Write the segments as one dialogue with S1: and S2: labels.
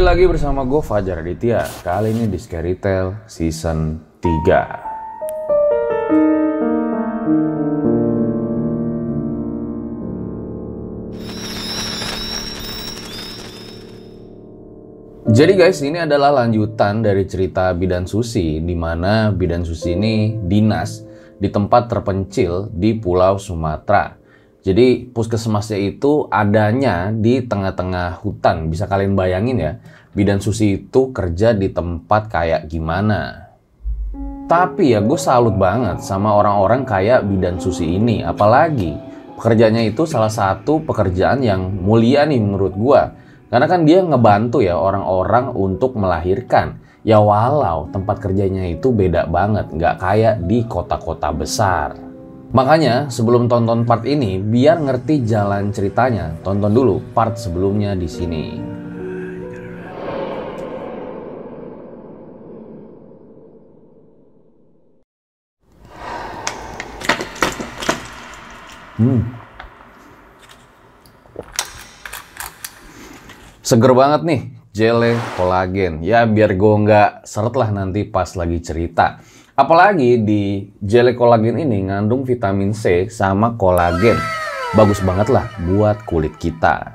S1: lagi bersama gue Fajar Aditya. Kali ini di Scary Tale Season 3. Jadi guys, ini adalah lanjutan dari cerita Bidan Susi, di mana Bidan Susi ini dinas di tempat terpencil di Pulau Sumatera. Jadi puskesmasnya itu adanya di tengah-tengah hutan. Bisa kalian bayangin ya, Bidan Susi itu kerja di tempat kayak gimana. Tapi ya gue salut banget sama orang-orang kayak Bidan Susi ini. Apalagi pekerjaannya itu salah satu pekerjaan yang mulia nih menurut gue. Karena kan dia ngebantu ya orang-orang untuk melahirkan. Ya walau tempat kerjanya itu beda banget, nggak kayak di kota-kota besar. Makanya sebelum tonton part ini, biar ngerti jalan ceritanya, tonton dulu part sebelumnya di sini. Seger banget nih, Jelly kolagen. Ya biar gue nggak seret lah nanti pas lagi cerita. Apalagi di Jelly kolagen ini ngandung vitamin C sama kolagen. Bagus banget lah buat kulit kita.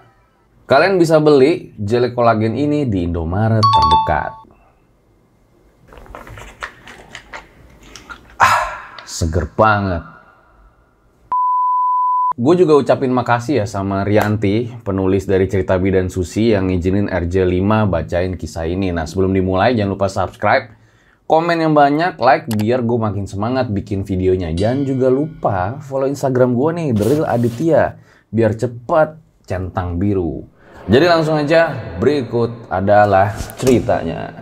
S1: Kalian bisa beli Jelly kolagen ini di Indomaret terdekat. Seger banget. Gue juga ucapin makasih ya sama Rianti, penulis dari cerita Bidan Susi yang ngizinin RJ5 bacain kisah ini. Nah sebelum dimulai jangan lupa subscribe, komen yang banyak, like biar gue makin semangat bikin videonya. Jangan juga lupa follow Instagram gue nih, The Real Aditya, biar cepet centang biru. Jadi langsung aja, berikut adalah ceritanya.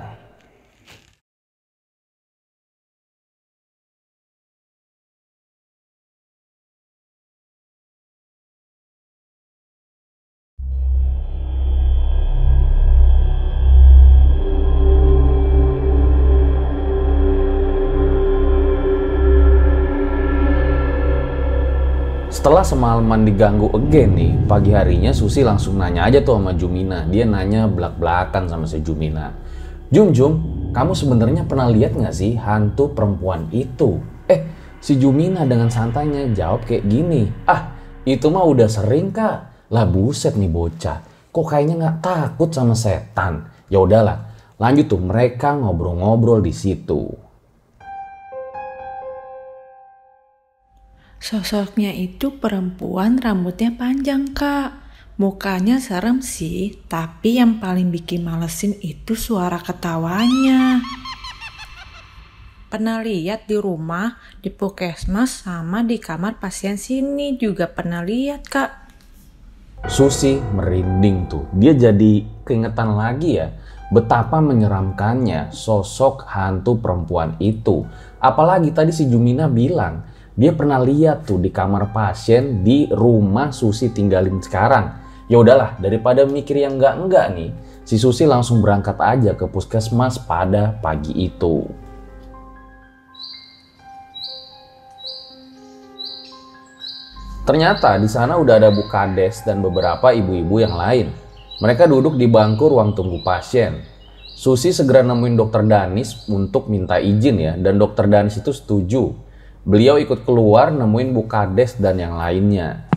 S1: Setelah semalaman diganggu again nih, pagi harinya Susi langsung nanya aja tuh sama Jumina. Dia nanya belak-belakan sama si Jumina. Jum, kamu sebenarnya pernah lihat nggak sih hantu perempuan itu? Si Jumina dengan santainya jawab kayak gini. Itu mah udah sering kak. Lah buset nih bocah. Kok kayaknya nggak takut sama setan? Ya udahlah, lanjut tuh mereka ngobrol-ngobrol di situ.
S2: Sosoknya itu perempuan rambutnya panjang kak. Mukanya serem sih, tapi yang paling bikin malesin itu suara ketawanya. Pernah lihat di rumah, di puskesmas sama di kamar pasien sini juga pernah lihat kak.
S1: Susi merinding tuh. Dia jadi keingetan lagi ya betapa menyeramkannya sosok hantu perempuan itu. Apalagi tadi si Jumina bilang dia pernah lihat tuh di kamar pasien di rumah Susi tinggalin sekarang. Ya udahlah, daripada mikir yang enggak nih, si Susi langsung berangkat aja ke puskesmas pada pagi itu. Ternyata di sana udah ada Bu Kades dan beberapa ibu-ibu yang lain. Mereka duduk di bangku ruang tunggu pasien. Susi segera nemuin Dokter Danis untuk minta izin ya, dan Dokter Danis itu setuju. Beliau ikut keluar nemuin Bu Kades dan yang lainnya.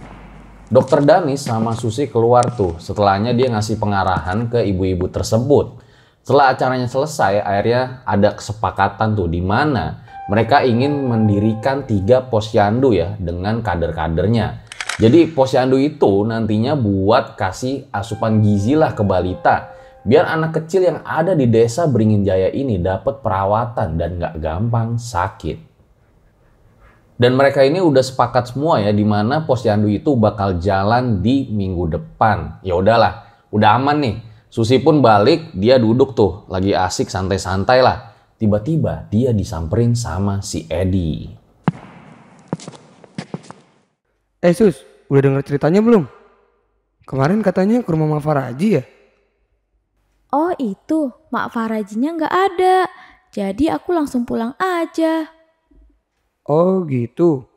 S1: Dokter Danis sama Susi keluar tuh. Setelahnya dia ngasih pengarahan ke ibu-ibu tersebut. Setelah acaranya selesai, akhirnya ada kesepakatan tuh di mana mereka ingin mendirikan 3 posyandu ya dengan kader-kadernya. Jadi posyandu itu nantinya buat kasih asupan gizi lah ke balita. Biar anak kecil yang ada di desa Beringin Jaya ini dapat perawatan dan gak gampang sakit. Dan mereka ini udah sepakat semua ya di mana posyandu itu bakal jalan di minggu depan. Ya udahlah, udah aman nih. Susi pun balik, dia duduk tuh lagi asik santai-santai lah. Tiba-tiba dia disamperin sama si Edi.
S3: Sus, udah denger ceritanya belum? Kemarin katanya ke rumah Mak Faraji ya?
S4: Oh itu, Mak Farajinya nggak ada. Jadi aku langsung pulang aja.
S3: Oh gitu.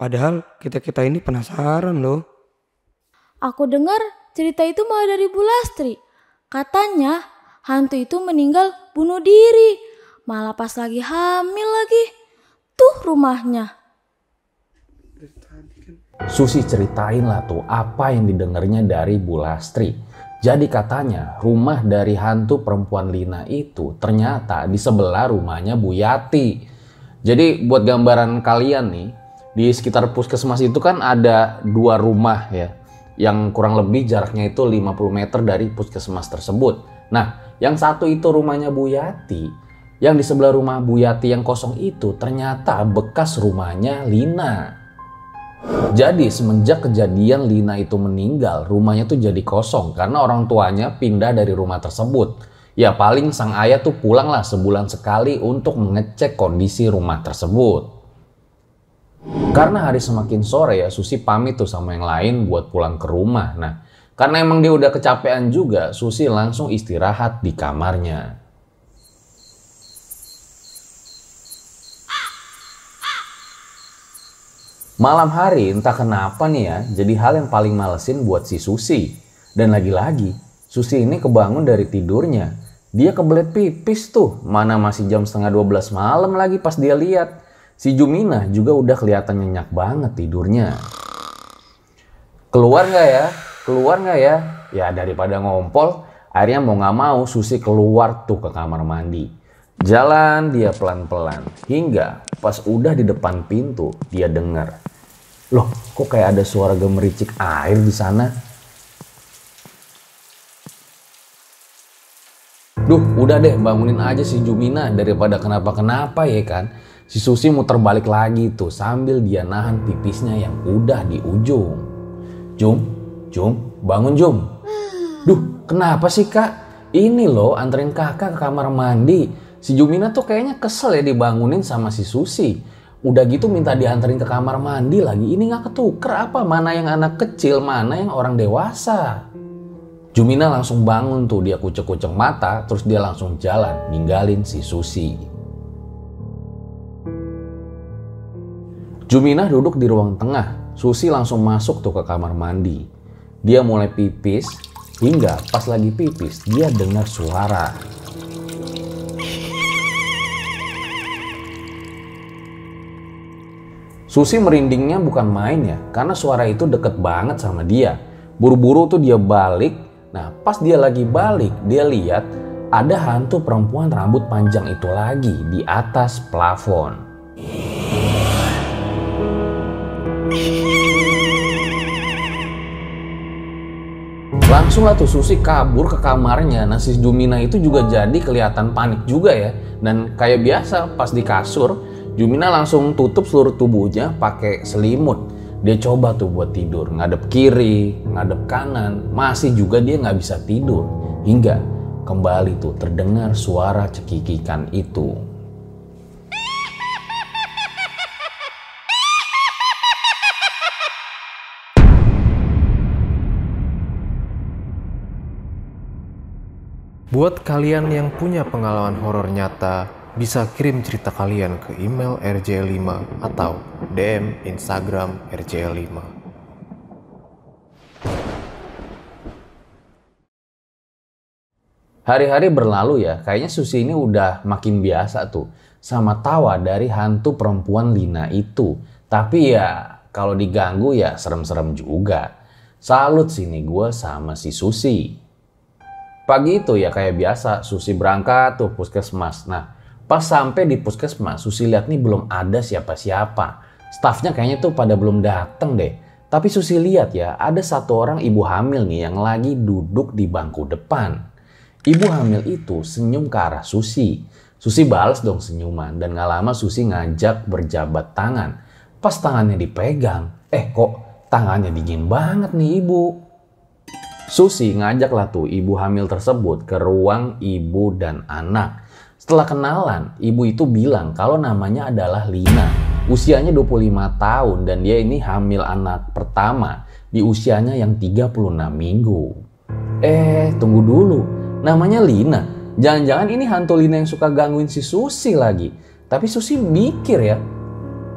S3: Padahal kita-kita ini penasaran loh.
S4: Aku dengar cerita itu malah dari Bu Lastri. Katanya hantu itu meninggal bunuh diri. Malah pas lagi hamil lagi. Tuh rumahnya.
S1: Susi ceritain lah tuh apa yang didengarnya dari Bu Lastri. Jadi katanya rumah dari hantu perempuan Lina itu ternyata di sebelah rumahnya Bu Yati. Jadi buat gambaran kalian nih, di sekitar puskesmas itu kan ada 2 rumah ya, yang kurang lebih jaraknya itu 50 meter dari puskesmas tersebut. Nah, yang satu itu rumahnya Bu Yati, yang di sebelah rumah Bu Yati yang kosong itu ternyata bekas rumahnya Lina. Jadi semenjak kejadian Lina itu meninggal, rumahnya tuh jadi kosong karena orang tuanya pindah dari rumah tersebut. Ya paling sang ayah tuh pulanglah sebulan sekali untuk mengecek kondisi rumah tersebut. Karena hari semakin sore ya, Susi pamit tuh sama yang lain buat pulang ke rumah. Nah, karena emang dia udah kecapean juga, Susi langsung istirahat di kamarnya. Malam hari entah kenapa nih ya, jadi hal yang paling malesin buat si Susi. Dan lagi-lagi, Susi ini kebangun dari tidurnya. Dia kebelet pipis tuh, mana masih jam setengah 12 malam lagi pas dia lihat. Si Jumina juga udah kelihatan nyenyak banget tidurnya. Keluar nggak ya? Keluar nggak ya? Ya daripada ngompol, akhirnya mau nggak mau Susi keluar tuh ke kamar mandi. Jalan dia pelan-pelan, hingga pas udah di depan pintu dia dengar. Loh, kok kayak ada suara gemericik air di sana? Duh, udah deh bangunin aja si Jumina daripada kenapa-kenapa ya kan. Si Susi muter balik lagi tuh sambil dia nahan pipisnya yang udah di ujung. Jum, bangun Jum. Duh, kenapa sih kak? Ini loh anterin kakak ke kamar mandi. Si Jumina tuh kayaknya kesel ya dibangunin sama si Susi. Udah gitu minta dianterin ke kamar mandi lagi. Ini gak ketuker apa? Mana yang anak kecil, mana yang orang dewasa. Jumina langsung bangun tuh, dia kucek-kucek mata, terus dia langsung jalan, ninggalin si Susi. Jumina duduk di ruang tengah, Susi langsung masuk tuh ke kamar mandi. Dia mulai pipis, hingga pas lagi pipis, dia dengar suara. Susi merindingnya bukan main ya, karena suara itu deket banget sama dia. Buru-buru tuh dia balik. Nah, pas dia lagi balik, dia lihat ada hantu perempuan rambut panjang itu lagi di atas plafon. Langsung lah tuh Susi kabur ke kamarnya. Nah, si Jumina itu juga jadi kelihatan panik juga ya. Dan kayak biasa pas di kasur, Jumina langsung tutup seluruh tubuhnya pakai selimut. Dia coba tuh buat tidur, ngadep kiri, ngadep kanan, masih juga dia nggak bisa tidur. Hingga kembali tuh terdengar suara cekikikan itu.
S5: Buat kalian yang punya pengalaman horor nyata, bisa kirim cerita kalian ke email rjl5 atau DM Instagram rjl5.
S1: Hari-hari berlalu ya, kayaknya Susi ini udah makin biasa tuh sama tawa dari hantu perempuan Lina itu. Tapi ya kalau diganggu ya serem-serem juga. Salut sini gue sama si Susi. Pagi itu ya kayak biasa, Susi berangkat tuh puskesmas. Nah, pas sampai di puskesmas, Susi lihat nih belum ada siapa-siapa. Stafnya kayaknya tuh pada belum dateng deh. Tapi Susi lihat ya, ada satu orang ibu hamil nih yang lagi duduk di bangku depan. Ibu hamil itu senyum ke arah Susi. Susi balas dong senyuman dan gak lama Susi ngajak berjabat tangan. Pas tangannya dipegang, kok tangannya dingin banget nih ibu. Susi ngajak lah tuh ibu hamil tersebut ke ruang ibu dan anak. Setelah kenalan, ibu itu bilang kalau namanya adalah Lina. Usianya 25 tahun dan dia ini hamil anak pertama di usianya yang 36 minggu. Tunggu dulu. Namanya Lina. Jangan-jangan ini hantu Lina yang suka gangguin si Susi lagi. Tapi Susi mikir ya,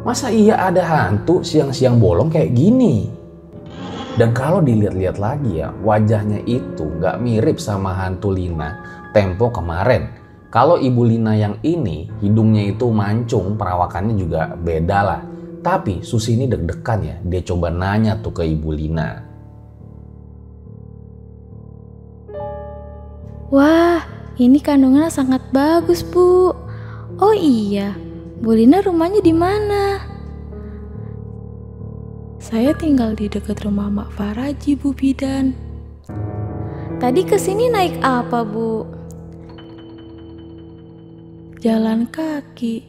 S1: masa iya ada hantu siang-siang bolong kayak gini? Dan kalau dilihat-lihat lagi ya, wajahnya itu gak mirip sama hantu Lina tempo kemarin. Kalau Ibu Lina yang ini, hidungnya itu mancung, perawakannya juga beda lah. Tapi Susi ini deg-degan ya, dia coba nanya tuh ke Ibu Lina.
S4: Wah, ini kandungannya sangat bagus, Bu. Oh iya, Bu Lina rumahnya di mana?
S2: Saya tinggal di dekat rumah Mak Faraji, Bu Bidan.
S4: Tadi kesini naik apa, Bu?
S2: Jalan kaki.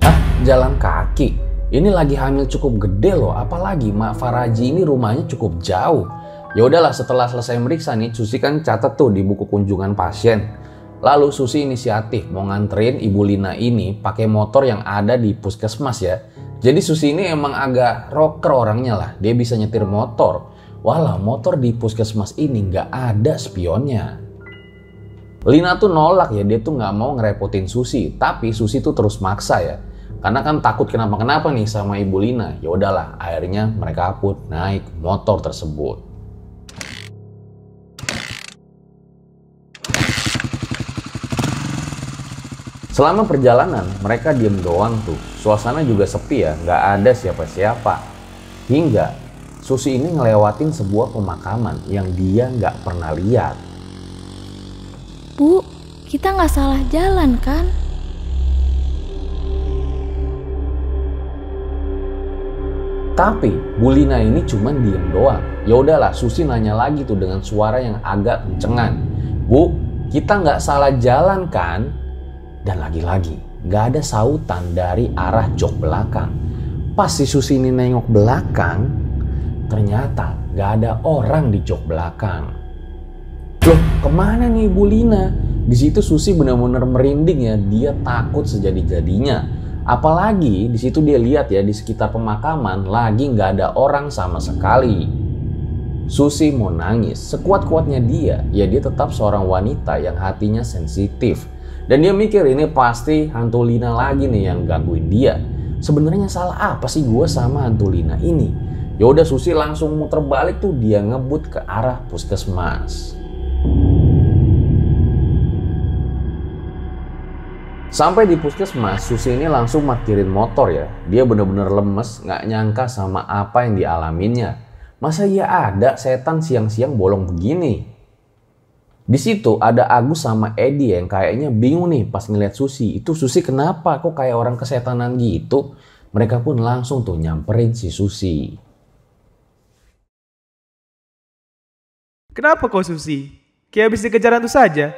S1: Hah? Jalan kaki? Ini lagi hamil cukup gede loh, apalagi Mak Faraji ini rumahnya cukup jauh. Ya udahlah, setelah selesai meriksa nih, Susi kan catat tuh di buku kunjungan pasien. Lalu Susi inisiatif mau nganterin Ibu Lina ini pakai motor yang ada di puskesmas ya. Jadi Susi ini emang agak rocker orangnya lah, dia bisa nyetir motor. Walau motor di puskesmas ini nggak ada spionnya. Lina tuh nolak ya, dia tuh nggak mau ngerepotin Susi, tapi Susi tuh terus maksa ya. Karena kan takut kenapa-kenapa nih sama Ibu Lina. Ya udahlah, akhirnya mereka pun naik motor tersebut. Selama perjalanan, mereka diem doang tuh. Suasana juga sepi ya, nggak ada siapa-siapa. Hingga Susi ini ngelewatin sebuah pemakaman yang dia nggak pernah lihat.
S4: Bu, kita nggak salah jalan kan?
S1: Tapi Bu Lina ini cuman diem doang. Ya udahlah, Susi nanya lagi tuh dengan suara yang agak kencengan. Bu, kita nggak salah jalan kan? Dan lagi-lagi gak ada sautan dari arah jok belakang. Pas si Susi ini nengok belakang, ternyata gak ada orang di jok belakang. Loh, kemana nih Ibu Lina? Di situ Susi benar-benar merinding ya, dia takut sejadi-jadinya. Apalagi di situ dia lihat ya, di sekitar pemakaman lagi gak ada orang sama sekali. Susi mau nangis, sekuat-kuatnya dia tetap seorang wanita yang hatinya sensitif. Dan dia mikir ini pasti hantu Lina lagi nih yang gangguin dia. Sebenarnya salah apa sih gue sama hantu Lina ini? Ya udah, Susi langsung muter balik tuh, dia ngebut ke arah puskesmas. Sampai di puskesmas, Susi ini langsung parkirin motor ya. Dia bener-bener lemes, nggak nyangka sama apa yang dialaminya. Masa ya ada setan siang-siang bolong begini? Di situ ada Agus sama Edi yang kayaknya bingung nih pas ngeliat Susi. Itu Susi kenapa? Kok kayak orang kesetanan gitu? Mereka pun langsung tuh nyamperin si Susi.
S6: Kenapa kau Susi? Kayak habis dikejar hantu saja?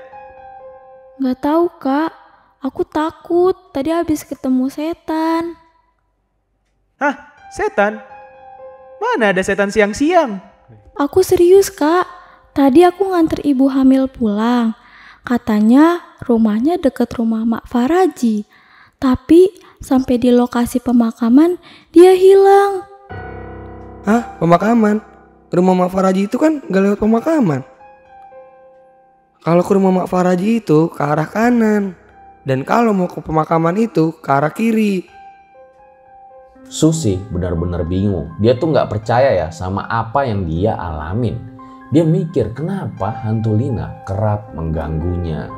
S4: Nggak tahu, Kak. Aku takut. Tadi habis ketemu setan.
S6: Hah? Setan? Mana ada setan siang-siang?
S4: Aku serius, Kak. Tadi aku nganter ibu hamil pulang. Katanya rumahnya deket rumah Mak Faraji. Tapi sampai di lokasi pemakaman dia hilang.
S3: Hah? Pemakaman? Rumah Mak Faraji itu kan gak lewat pemakaman. Kalau ke rumah Mak Faraji itu ke arah kanan. Dan kalau mau ke pemakaman itu ke arah kiri.
S1: Susi benar-benar bingung. Dia tuh nggak percaya ya sama apa yang dia alamin. Dia mikir kenapa hantu Lina kerap mengganggunya.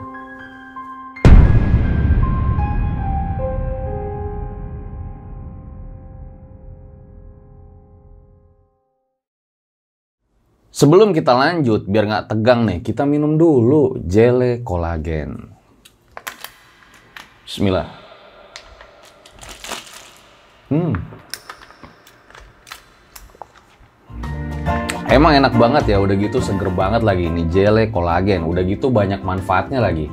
S1: Sebelum kita lanjut, biar nggak tegang nih, kita minum dulu Jele Kolagen. Bismillah. Emang enak banget ya, udah gitu seger banget lagi ini Jele Kolagen. Udah gitu banyak manfaatnya lagi.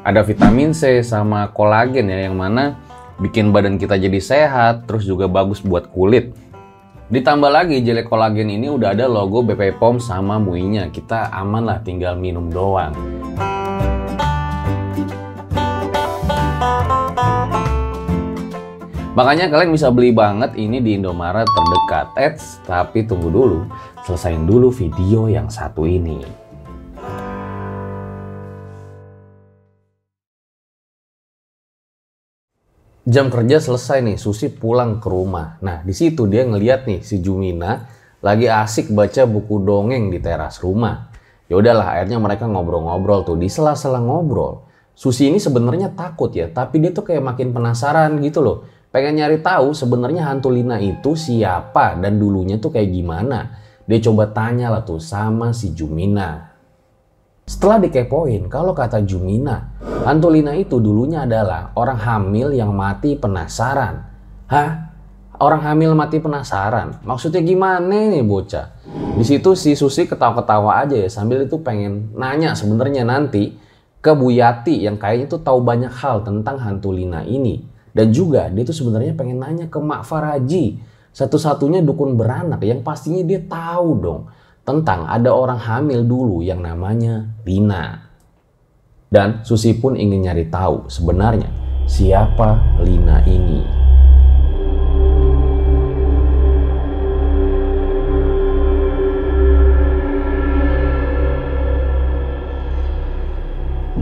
S1: Ada vitamin C sama kolagen ya, yang mana bikin badan kita jadi sehat, terus juga bagus buat kulit. Ditambah lagi Jele Kolagen ini udah ada logo BP POM sama MUI-nya. Kita aman lah, tinggal minum doang. Makanya kalian bisa beli banget ini di Indomaret terdekat. Tapi tunggu dulu, selesain dulu video yang satu ini. Jam kerja selesai nih, Susi pulang ke rumah. Nah, di situ dia ngeliat nih si Jumina lagi asik baca buku dongeng di teras rumah. Ya udahlah, akhirnya mereka ngobrol-ngobrol tuh. Di sela-sela ngobrol, Susi ini sebenarnya takut ya, tapi dia tuh kayak makin penasaran gitu loh. Pengen nyari tahu sebenarnya hantu Lina itu siapa dan dulunya tuh kayak gimana. Dia coba tanya lah tuh sama si Jumina. Setelah dikepoin, kalau kata Jumina, hantu Lina itu dulunya adalah orang hamil yang mati penasaran. Hah? Orang hamil mati penasaran? Maksudnya gimana nih bocah? Di situ si Susi ketawa-ketawa aja ya, sambil itu pengen nanya sebenarnya nanti ke Bu Yati yang kayaknya tuh tahu banyak hal tentang hantu Lina ini. Dan juga dia tuh sebenarnya pengen nanya ke Mak Faraji, satu-satunya dukun beranak yang pastinya dia tahu dong tentang ada orang hamil dulu yang namanya Lina. Dan Susi pun ingin nyari tahu sebenarnya siapa Lina ini.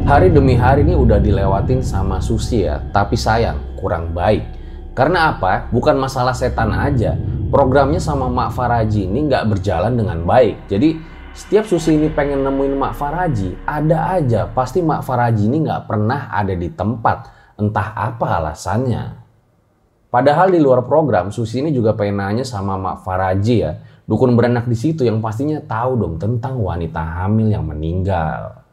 S1: Hari demi hari ini udah dilewatin sama Susi ya, tapi sayang kurang baik. Karena apa? Bukan masalah setan aja, programnya sama Mak Faraji ini nggak berjalan dengan baik. Jadi setiap Susi ini pengen nemuin Mak Faraji, ada aja pasti Mak Faraji ini nggak pernah ada di tempat, entah apa alasannya. Padahal di luar program, Susi ini juga pengen nanya sama Mak Faraji ya, dukun beranak di situ yang pastinya tahu dong tentang wanita hamil yang meninggal.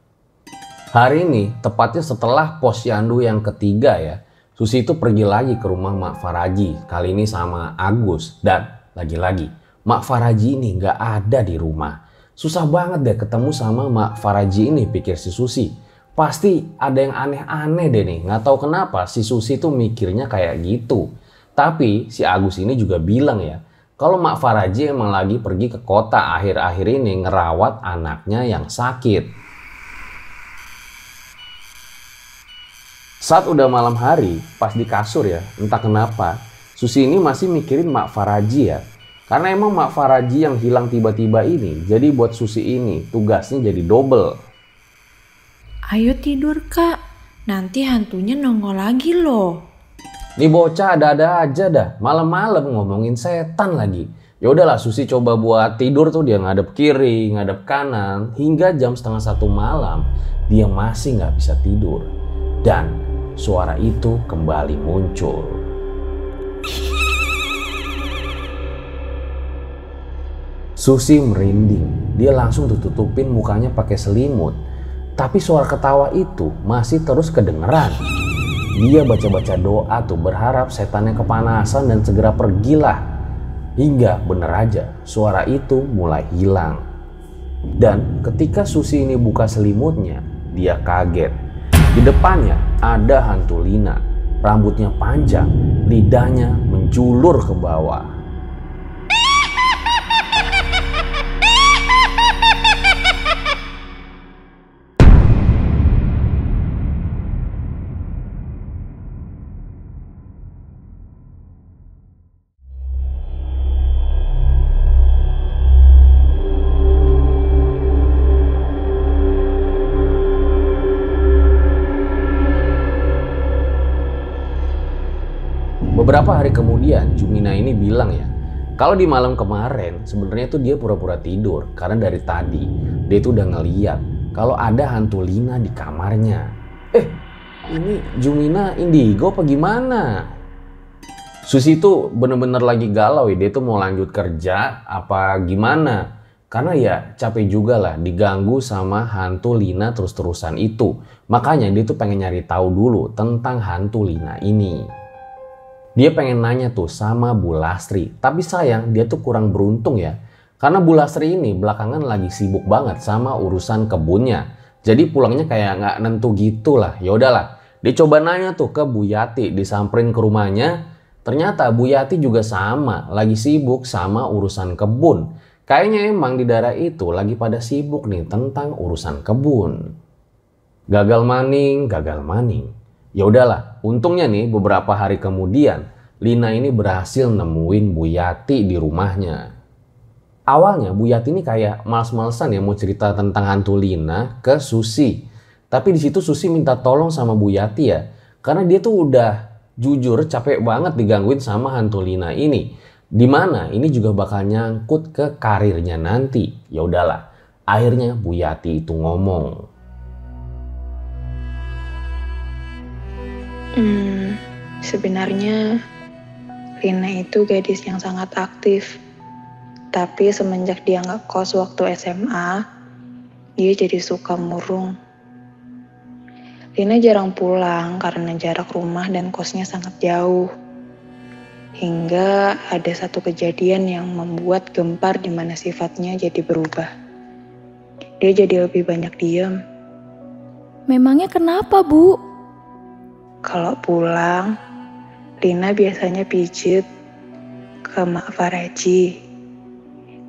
S1: Hari ini, tepatnya setelah posyandu yang ketiga ya, Susi itu pergi lagi ke rumah Mak Faraji, kali ini sama Agus. Dan lagi-lagi, Mak Faraji ini nggak ada di rumah. Susah banget deh ketemu sama Mak Faraji ini, pikir si Susi. Pasti ada yang aneh-aneh deh nih, nggak tahu kenapa si Susi tuh mikirnya kayak gitu. Tapi si Agus ini juga bilang ya, kalau Mak Faraji emang lagi pergi ke kota akhir-akhir ini ngerawat anaknya yang sakit. Saat udah malam hari, pas di kasur ya, entah kenapa, Susi ini masih mikirin Mak Faraji ya. Karena emang Mak Faraji yang hilang tiba-tiba ini, jadi buat Susi ini tugasnya jadi double.
S2: Ayo tidur kak, nanti hantunya nongol lagi loh.
S1: Nih bocah ada-ada aja dah, malam-malam ngomongin setan lagi. Ya udahlah, Susi coba buat tidur tuh, dia ngadep kiri, ngadep kanan, hingga jam 1:30 malam dia masih nggak bisa tidur. Dan suara itu kembali muncul. Susi merinding, dia langsung tutupin mukanya pakai selimut. Tapi suara ketawa itu masih terus kedengeran. Dia baca-baca doa tuh, berharap setannya kepanasan dan segera pergilah. Hingga bener aja suara itu mulai hilang. Dan ketika Susi ini buka selimutnya, dia kaget. Di depannya ada hantu Lina, rambutnya panjang, lidahnya menjulur ke bawah. Beberapa hari kemudian Jumina ini bilang ya, kalau di malam kemarin sebenarnya tuh dia pura-pura tidur karena dari tadi dia tuh udah ngeliat kalau ada hantu Lina di kamarnya. Ini Jumina indigo apa gimana? Susi tuh bener-bener lagi galau ya, dia tuh mau lanjut kerja apa gimana? Karena ya capek juga lah diganggu sama hantu Lina terus-terusan itu. Makanya dia tuh pengen nyari tahu dulu tentang hantu Lina ini. Dia pengen nanya tuh sama Bu Lastri, tapi sayang dia tuh kurang beruntung ya. Karena Bu Lastri ini belakangan lagi sibuk banget sama urusan kebunnya. Jadi pulangnya kayak nggak nentu gitu lah. Ya udahlah, dia coba nanya tuh ke Bu Yati, disamperin ke rumahnya. Ternyata Bu Yati juga sama, lagi sibuk sama urusan kebun. Kayaknya emang di daerah itu lagi pada sibuk nih tentang urusan kebun. Gagal maning, gagal maning. Ya udahlah, untungnya nih beberapa hari kemudian Lina ini berhasil nemuin Bu Yati di rumahnya. Awalnya Bu Yati ini kayak males-malesan ya mau cerita tentang hantu Lina ke Susi. Tapi di situ Susi minta tolong sama Bu Yati ya, karena dia tuh udah jujur capek banget digangguin sama hantu Lina ini. Dimana ini juga bakal nyangkut ke karirnya nanti. Ya udahlah, Akhirnya Bu Yati itu ngomong.
S7: Sebenarnya Lina itu gadis yang sangat aktif. Tapi semenjak dia ngekos waktu SMA, dia jadi suka murung. Lina jarang pulang karena jarak rumah dan kosnya sangat jauh. Hingga ada satu kejadian yang membuat gempar di mana sifatnya jadi berubah. Dia jadi lebih banyak diam.
S4: Memangnya kenapa, Bu?
S7: Kalau pulang, Lina biasanya pijit ke Mak Faraji.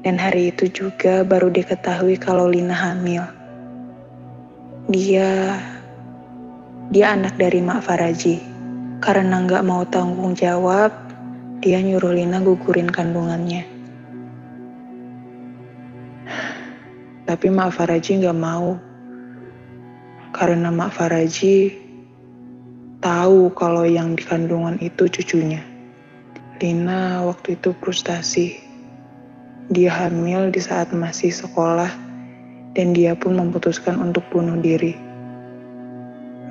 S7: Dan hari itu juga baru diketahui kalau Lina hamil. Dia anak dari Mak Faraji. Karena nggak mau tanggung jawab, dia nyuruh Lina gugurin kandungannya. Tapi Mak Faraji nggak mau. Karena Mak Faraji tahu kalau yang di kandungan itu cucunya. Lina waktu itu frustasi. Dia hamil di saat masih sekolah dan dia pun memutuskan untuk bunuh diri.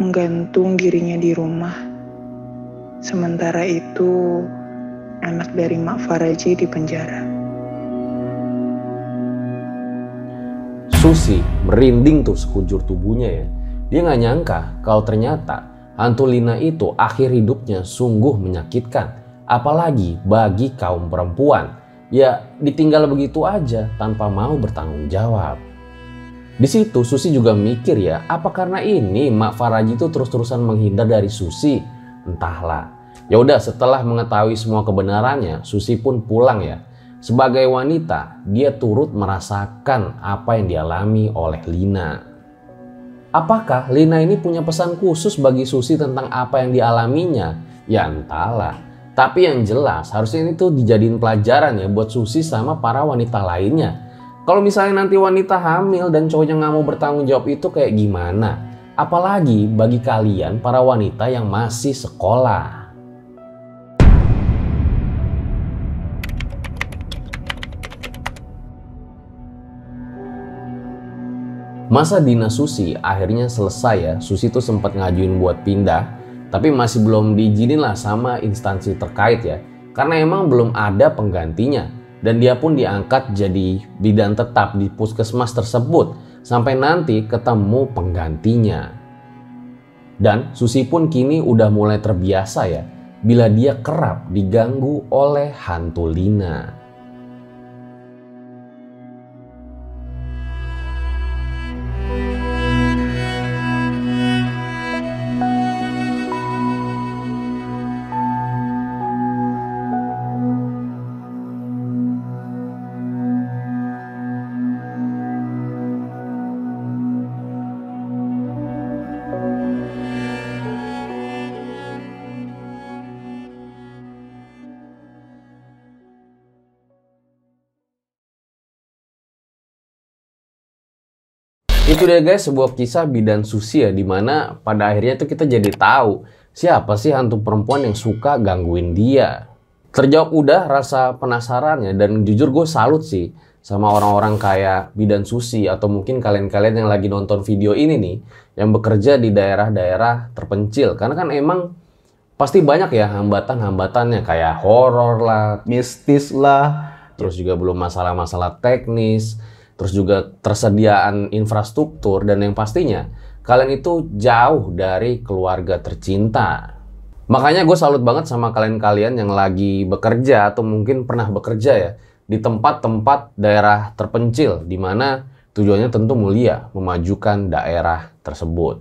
S7: Menggantung dirinya di rumah. Sementara itu, anak dari Mak Faraji di penjara.
S1: Susi merinding tuh sekujur tubuhnya ya. Dia nggak nyangka kalau ternyata hantu Lina itu akhir hidupnya sungguh menyakitkan. Apalagi bagi kaum perempuan. Ya ditinggal begitu aja tanpa mau bertanggung jawab. Di situ Susi juga mikir ya, apa karena ini Mak Faraji itu terus-terusan menghindar dari Susi? Entahlah. Ya udah, setelah mengetahui semua kebenarannya, Susi pun pulang ya. Sebagai wanita, dia turut merasakan apa yang dialami oleh Lina. Apakah Lina ini punya pesan khusus bagi Susi tentang apa yang dialaminya? Ya entahlah. Tapi yang jelas harusnya ini tuh dijadiin pelajaran ya buat Susi sama para wanita lainnya. Kalau misalnya nanti wanita hamil dan cowoknya nggak mau bertanggung jawab itu kayak gimana? Apalagi bagi kalian para wanita yang masih sekolah. Masa dinas Susi akhirnya selesai ya. Susi tuh sempat ngajuin buat pindah. Tapi masih belum diizinin lah sama instansi terkait ya. Karena emang belum ada penggantinya. Dan dia pun diangkat jadi bidan tetap di puskesmas tersebut. Sampai nanti ketemu penggantinya. Dan Susi pun kini udah mulai terbiasa ya. Bila dia kerap diganggu oleh hantu Lina. Itu dia guys, sebuah kisah bidan Susi ya, dimana pada akhirnya tuh kita jadi tahu siapa sih hantu perempuan yang suka gangguin dia. Terjawab udah rasa penasarannya, dan jujur gue salut sih sama orang-orang kayak bidan Susi atau mungkin kalian-kalian yang lagi nonton video ini nih yang bekerja di daerah-daerah terpencil, karena kan emang pasti banyak ya hambatan-hambatannya kayak horor lah, mistis lah, terus juga belum masalah-masalah teknis. Terus juga tersediaan infrastruktur, dan yang pastinya kalian itu jauh dari keluarga tercinta. Makanya gue salut banget sama kalian-kalian yang lagi bekerja atau mungkin pernah bekerja ya di tempat-tempat daerah terpencil, di mana tujuannya tentu mulia, memajukan daerah tersebut.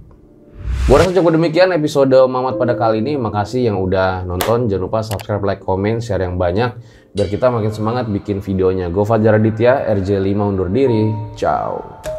S1: Gue rasa cukup demikian episode Mamat pada kali ini. Makasih yang udah nonton. Jangan lupa subscribe, like, komen, share yang banyak biar kita makin semangat bikin videonya. Gue Fajar Aditya, RJ5 undur diri. Ciao.